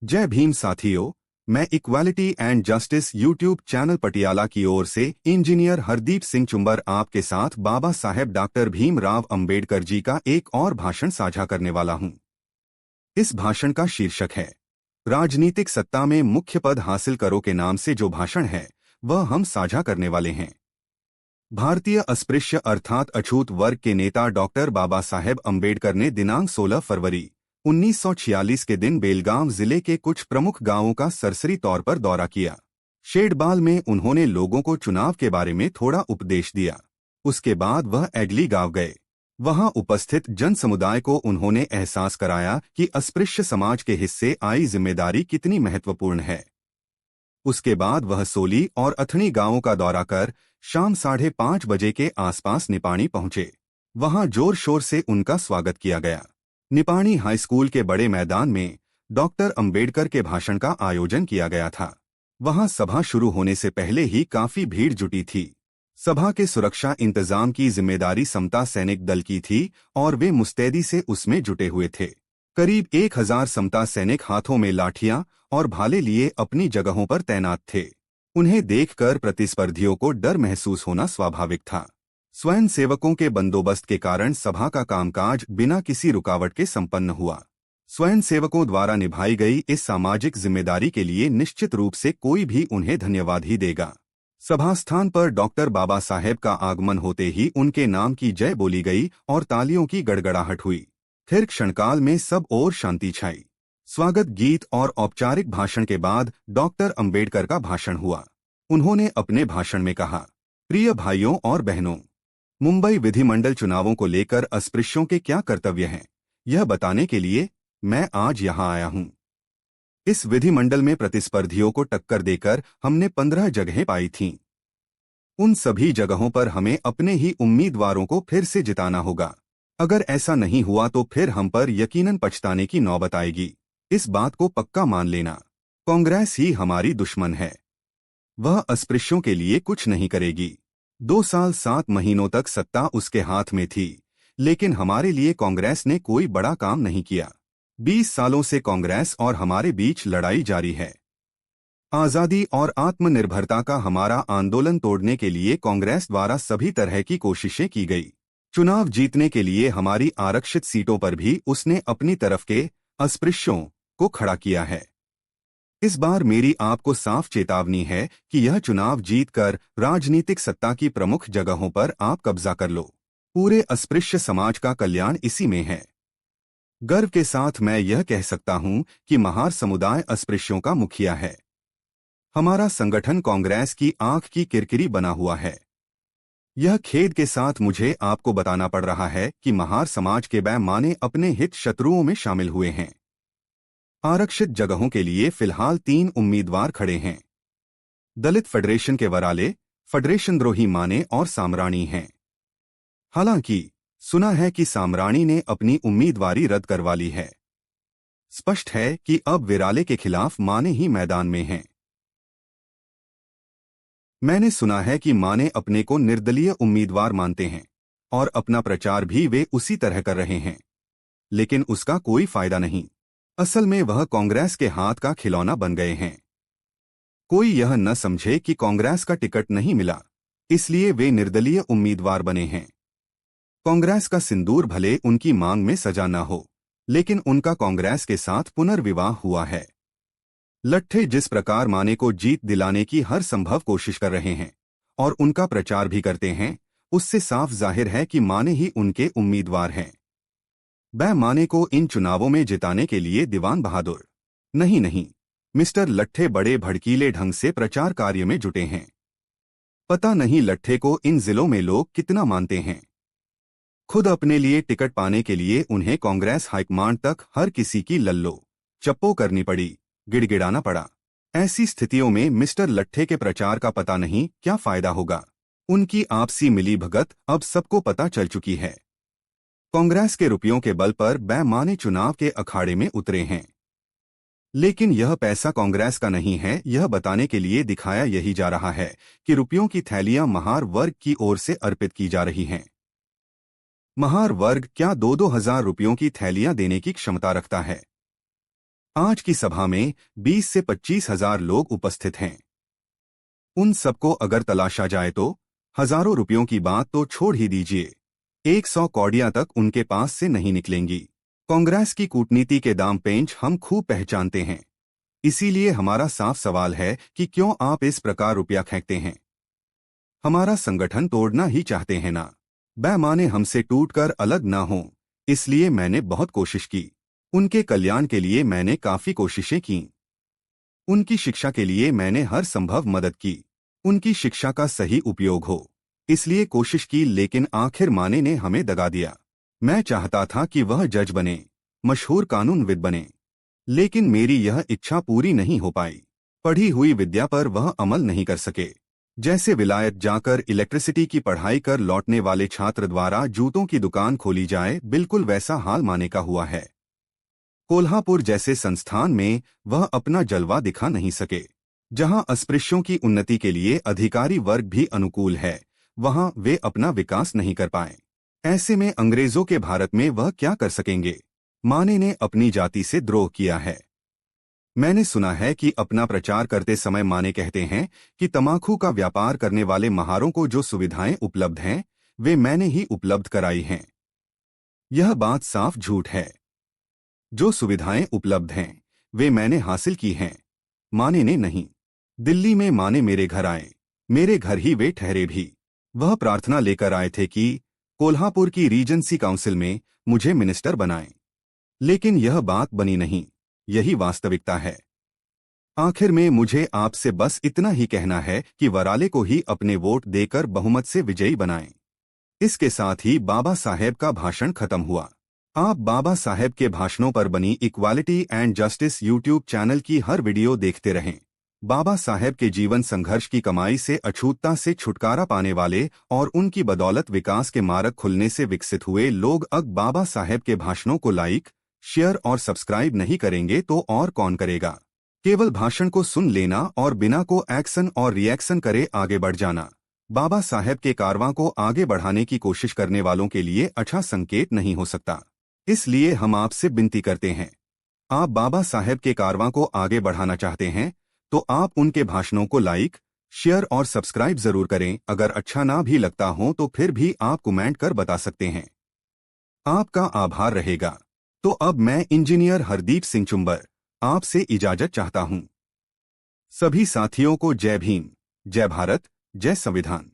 जय भीम साथियों। मैं equality and justice YouTube channel Patiala की ओर से इंजीनियर हरदीप सिंह चुंबर आपके साथ बाबा साहेब डॉक्टर भीमराव अंबेडकर जी का एक और भाषण साझा करने वाला हूं। इस भाषण का शीर्षक है राजनीतिक सत्ता में मुख्य पद हासिल करो के नाम से जो भाषण है वह हम साझा करने वाले हैं। भारतीय अस्पृश्य अर्थात अछूत वर्ग के नेता डॉक्टर बाबा साहेब अंबेडकर ने दिनांक 16 फरवरी 1946 के दिन बेलगाम जिले के कुछ प्रमुख गांवों का सरसरी तौर पर दौरा किया। शेडबाल में उन्होंने लोगों को चुनाव के बारे में थोड़ा उपदेश दिया। उसके बाद वह एडली गांव गए। वहां उपस्थित जन समुदाय को उन्होंने एहसास कराया कि अस्पृश्य समाज के हिस्से आई जिम्मेदारी कितनी महत्वपूर्ण है। उसके बाद वह सोली और अथनी गांवों का दौरा कर शाम 5:30 बजे के आसपास निपाणी पहुंचे। वहां जोर शोर से उनका स्वागत किया गया। निपाणी हाई स्कूल के बड़े मैदान में डॉक्टर अंबेडकर के भाषण का आयोजन किया गया था। वहां सभा शुरू होने से पहले ही काफी भीड़ जुटी थी। सभा के सुरक्षा इंतजाम की जिम्मेदारी समता सैनिक दल की थी और वे मुस्तैदी से उसमें जुटे हुए थे। करीब 1000 समता सैनिक हाथों में लाठियां और भाले लिए अपनी जगहों पर तैनात थे। उन्हें देखकर प्रतिस्पर्धियों को डर महसूस होना स्वाभाविक था। स्वयं सेवकों के बंदोबस्त के कारण सभा का कामकाज बिना किसी रुकावट के संपन्न हुआ। स्वयं सेवकों द्वारा निभाई गई इस सामाजिक जिम्मेदारी के लिए निश्चित रूप से कोई भी उन्हें धन्यवाद ही देगा। सभा स्थान पर डॉक्टर बाबा साहेब का आगमन होते ही उनके नाम की जय बोली गई और तालियों की गड़गड़ाहट हुई। फिर क्षणकाल में सब ओर शांति छाई। स्वागत गीत और औपचारिक भाषण के बाद डॉक्टर अंबेडकर का भाषण हुआ। उन्होंने अपने भाषण में कहा, प्रिय भाइयों और बहनों, मुंबई विधिमंडल चुनावों को लेकर अस्पृश्यों के क्या कर्तव्य हैं, यह बताने के लिए मैं आज यहाँ आया हूँ। इस विधिमंडल में प्रतिस्पर्धियों को टक्कर देकर हमने 15 जगहें पाई थीं। उन सभी जगहों पर हमें अपने ही उम्मीदवारों को फिर से जिताना होगा। अगर ऐसा नहीं हुआ तो फिर हम पर यकीनन पछताने की नौबत आएगी। इस बात को पक्का मान लेना। कांग्रेस ही हमारी दुश्मन है। वह अस्पृश्यों के लिए कुछ नहीं करेगी। 2 साल 7 महीनों तक सत्ता उसके हाथ में थी, लेकिन हमारे लिए कांग्रेस ने कोई बड़ा काम नहीं किया। 20 सालों से कांग्रेस और हमारे बीच लड़ाई जारी है। आजादी और आत्मनिर्भरता का हमारा आंदोलन तोड़ने के लिए कांग्रेस द्वारा सभी तरह की कोशिशें की गई। चुनाव जीतने के लिए हमारी आरक्षित सीटों पर भी उसने अपनी तरफ के अस्पृश्यों को खड़ा किया है। इस बार मेरी आपको साफ चेतावनी है कि यह चुनाव जीतकर राजनीतिक सत्ता की प्रमुख जगहों पर आप कब्जा कर लो। पूरे अस्पृश्य समाज का कल्याण इसी में है। गर्व के साथ मैं यह कह सकता हूं कि महार समुदाय अस्पृश्यों का मुखिया है। हमारा संगठन कांग्रेस की आंख की किरकिरी बना हुआ है। यह खेद के साथ मुझे आपको बताना पड़ रहा है कि महार समाज के बैमाने अपने हित शत्रुओं में शामिल हुए हैं। आरक्षित जगहों के लिए फिलहाल 3 उम्मीदवार खड़े हैं। दलित फेडरेशन के वराले, फेडरेशन द्रोही माने और सामराणी हैं। हालांकि सुना है कि सामराणी ने अपनी उम्मीदवारी रद्द करवा ली है। स्पष्ट है कि अब विराले के खिलाफ माने ही मैदान में हैं। मैंने सुना है कि माने अपने को निर्दलीय उम्मीदवार मानते हैं और अपना प्रचार भी वे उसी तरह कर रहे हैं, लेकिन उसका कोई फायदा नहीं। असल में वह कांग्रेस के हाथ का खिलौना बन गए हैं। कोई यह न समझे कि कांग्रेस का टिकट नहीं मिला, इसलिए वे निर्दलीय उम्मीदवार बने हैं। कांग्रेस का सिंदूर भले उनकी मांग में सजा न हो, लेकिन उनका कांग्रेस के साथ पुनर्विवाह हुआ है। लट्ठे जिस प्रकार माने को जीत दिलाने की हर संभव कोशिश कर रहे हैं और उनका प्रचार भी करते हैं, उससे साफ जाहिर है कि माने ही उनके उम्मीदवार हैं। माने को इन चुनावों में जिताने के लिए दीवान बहादुर नहीं, मिस्टर लट्ठे बड़े भड़कीले ढंग से प्रचार कार्य में जुटे हैं। पता नहीं लट्ठे को इन जिलों में लोग कितना मानते हैं। खुद अपने लिए टिकट पाने के लिए उन्हें कांग्रेस हाईकमांड तक हर किसी की लल्लो चप्पो करनी पड़ी, गिड़गिड़ाना पड़ा। ऐसी स्थितियों में मिस्टर लट्ठे के प्रचार का पता नहीं क्या फायदा होगा। उनकी आपसी मिलीभगत अब सबको पता चल चुकी है। कांग्रेस के रुपयों के बल पर बैमाने चुनाव के अखाड़े में उतरे हैं, लेकिन यह पैसा कांग्रेस का नहीं है। यह बताने के लिए दिखाया यही जा रहा है कि रुपयों की थैलियां महार वर्ग की ओर से अर्पित की जा रही हैं। महार वर्ग क्या 2-2 हजार रुपयों की थैलियां देने की क्षमता रखता है? आज की सभा में 20 से 25,000 लोग उपस्थित हैं। उन सबको अगर तलाशा जाए तो हजारों रुपयों की बात तो छोड़ ही दीजिए, 100 कौड़ियां तक उनके पास से नहीं निकलेंगी। कांग्रेस की कूटनीति के दाम पेंच हम खूब पहचानते हैं। इसीलिए हमारा साफ सवाल है कि क्यों आप इस प्रकार रुपया फेंकते हैं। हमारा संगठन तोड़ना ही चाहते हैं ना? बेमाने हमसे टूटकर अलग ना हो, इसलिए मैंने बहुत कोशिश की। उनके कल्याण के लिए मैंने काफी कोशिशें की। उनकी शिक्षा के लिए मैंने हर संभव मदद की। उनकी शिक्षा का सही उपयोग हो, इसलिए कोशिश की, लेकिन आखिर माने ने हमें दगा दिया। मैं चाहता था कि वह जज बने, मशहूर कानूनविद बने, लेकिन मेरी यह इच्छा पूरी नहीं हो पाई। पढ़ी हुई विद्या पर वह अमल नहीं कर सके। जैसे विलायत जाकर इलेक्ट्रिसिटी की पढ़ाई कर लौटने वाले छात्र द्वारा जूतों की दुकान खोली जाए, बिल्कुल वैसा हाल माने का हुआ है। कोल्हापुर जैसे संस्थान में वह अपना जलवा दिखा नहीं सके। जहां अस्पृश्यों की उन्नति के लिए अधिकारी वर्ग भी अनुकूल है, वहां वे अपना विकास नहीं कर पाए। ऐसे में अंग्रेजों के भारत में वह क्या कर सकेंगे? माने ने अपनी जाति से द्रोह किया है। मैंने सुना है कि अपना प्रचार करते समय माने कहते हैं कि तमाकू का व्यापार करने वाले महारों को जो सुविधाएं उपलब्ध हैं, वे मैंने ही उपलब्ध कराई हैं। यह बात साफ झूठ है। जो सुविधाएं उपलब्ध हैं, वे मैंने हासिल की हैं, माने ने नहीं। दिल्ली में माने मेरे घर आए, मेरे घर ही वे ठहरे भी। वह प्रार्थना लेकर आए थे कि कोल्हापुर की रीजेंसी काउंसिल में मुझे मिनिस्टर बनाएं, लेकिन यह बात बनी नहीं। यही वास्तविकता है। आखिर में मुझे आपसे बस इतना ही कहना है कि वराले को ही अपने वोट देकर बहुमत से विजयी बनाएं। इसके साथ ही बाबा साहेब का भाषण खत्म हुआ। आप बाबा साहेब के भाषणों पर बनी equality and justice YouTube channel की हर वीडियो देखते रहें। बाबा साहेब के जीवन संघर्ष की कमाई से अछूतता से छुटकारा पाने वाले और उनकी बदौलत विकास के मार्ग खुलने से विकसित हुए लोग अब बाबा साहेब के भाषणों को लाइक, शेयर और सब्सक्राइब नहीं करेंगे तो और कौन करेगा? केवल भाषण को सुन लेना और बिना को एक्शन और रिएक्शन करे आगे बढ़ जाना बाबा साहेब के कारवां को आगे बढ़ाने की कोशिश करने वालों के लिए अच्छा संकेत नहीं हो सकता। इसलिए हम आपसे विनती करते हैं, आप बाबा साहेब के कारवां को आगे बढ़ाना चाहते हैं तो आप उनके भाषणों को लाइक, शेयर और सब्सक्राइब जरूर करें। अगर अच्छा ना भी लगता हो तो फिर भी आप कमेंट कर बता सकते हैं। आपका आभार रहेगा। तो अब मैं इंजीनियर हरदीप सिंह चुंबर आपसे इजाजत चाहता हूं। सभी साथियों को जय भीम, जय भारत, जय संविधान।